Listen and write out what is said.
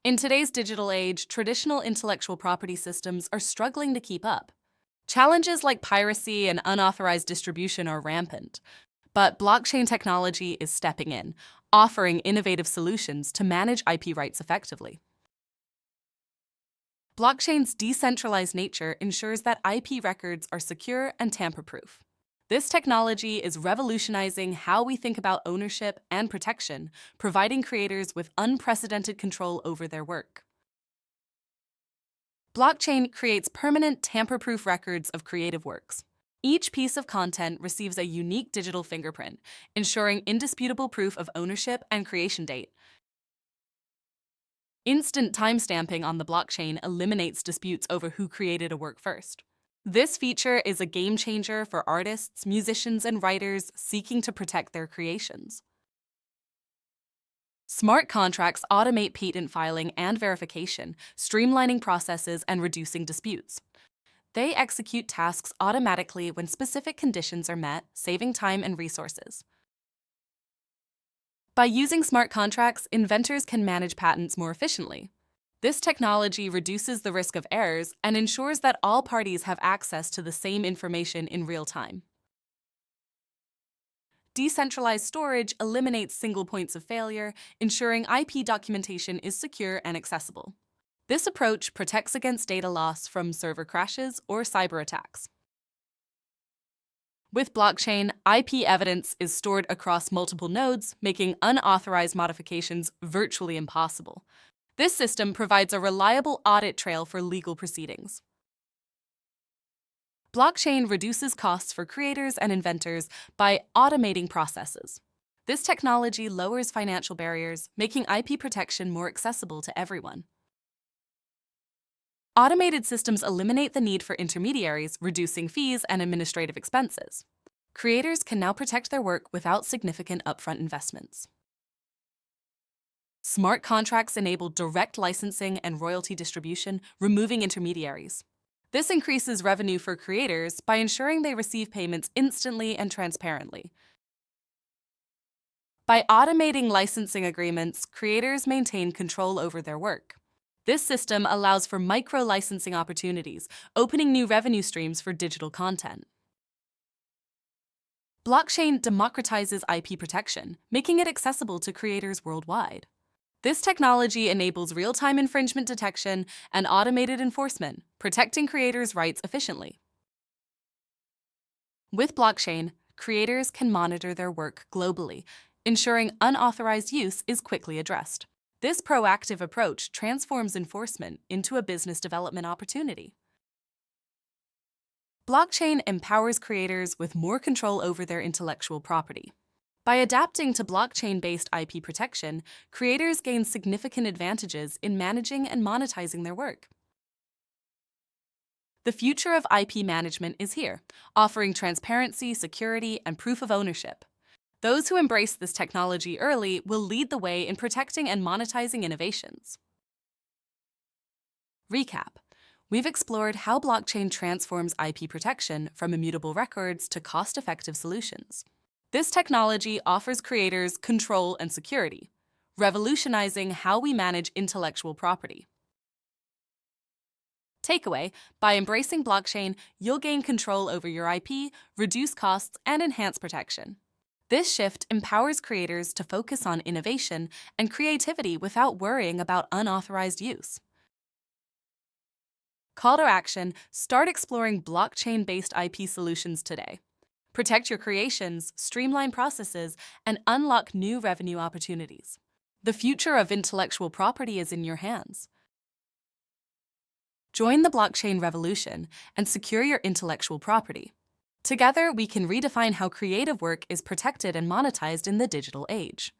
In today's digital age, traditional intellectual property systems are struggling to keep up. Challenges like piracy and unauthorized distribution are rampant, but blockchain technology is stepping in, offering innovative solutions to manage IP rights effectively. Blockchain's decentralized nature ensures that IP records are secure and tamper-proof. This technology is revolutionizing how we think about ownership and protection, providing creators with unprecedented control over their work. Blockchain creates permanent tamper-proof records of creative works. Each piece of content receives a unique digital fingerprint, ensuring indisputable proof of ownership and creation date. Instant timestamping on the blockchain eliminates disputes over who created a work first. This feature is a game changer for artists, musicians, and writers seeking to protect their creations. Smart contracts automate patent filing and verification, streamlining processes and reducing disputes. They execute tasks automatically when specific conditions are met, saving time and resources. By using smart contracts, inventors can manage patents more efficiently. This technology reduces the risk of errors and ensures that all parties have access to the same information in real time. Decentralized storage eliminates single points of failure, ensuring IP documentation is secure and accessible. This approach protects against data loss from server crashes or cyber attacks. With blockchain, IP evidence is stored across multiple nodes, making unauthorized modifications virtually impossible. This system provides a reliable audit trail for legal proceedings. Blockchain reduces costs for creators and inventors by automating processes. This technology lowers financial barriers, making IP protection more accessible to everyone. Automated systems eliminate the need for intermediaries, reducing fees and administrative expenses. Creators can now protect their work without significant upfront investments. Smart contracts enable direct licensing and royalty distribution, removing intermediaries. This increases revenue for creators by ensuring they receive payments instantly and transparently. By automating licensing agreements, creators maintain control over their work. This system allows for micro-licensing opportunities, opening new revenue streams for digital content. Blockchain democratizes IP protection, making it accessible to creators worldwide. This technology enables real-time infringement detection and automated enforcement, protecting creators' rights efficiently. With blockchain, creators can monitor their work globally, ensuring unauthorized use is quickly addressed. This proactive approach transforms enforcement into a business development opportunity. Blockchain empowers creators with more control over their intellectual property. By adapting to blockchain-based IP protection, creators gain significant advantages in managing and monetizing their work. The future of IP management is here, offering transparency, security, and proof of ownership. Those who embrace this technology early will lead the way in protecting and monetizing innovations. Recap. We've explored how blockchain transforms IP protection from immutable records to cost-effective solutions. This technology offers creators control and security, revolutionizing how we manage intellectual property. Takeaway: by embracing blockchain, you'll gain control over your IP, reduce costs, and enhance protection. This shift empowers creators to focus on innovation and creativity without worrying about unauthorized use. Call to action: start exploring blockchain-based IP solutions today. Protect your creations, streamline processes, and unlock new revenue opportunities. The future of intellectual property is in your hands. Join the blockchain revolution and secure your intellectual property. Together, we can redefine how creative work is protected and monetized in the digital age.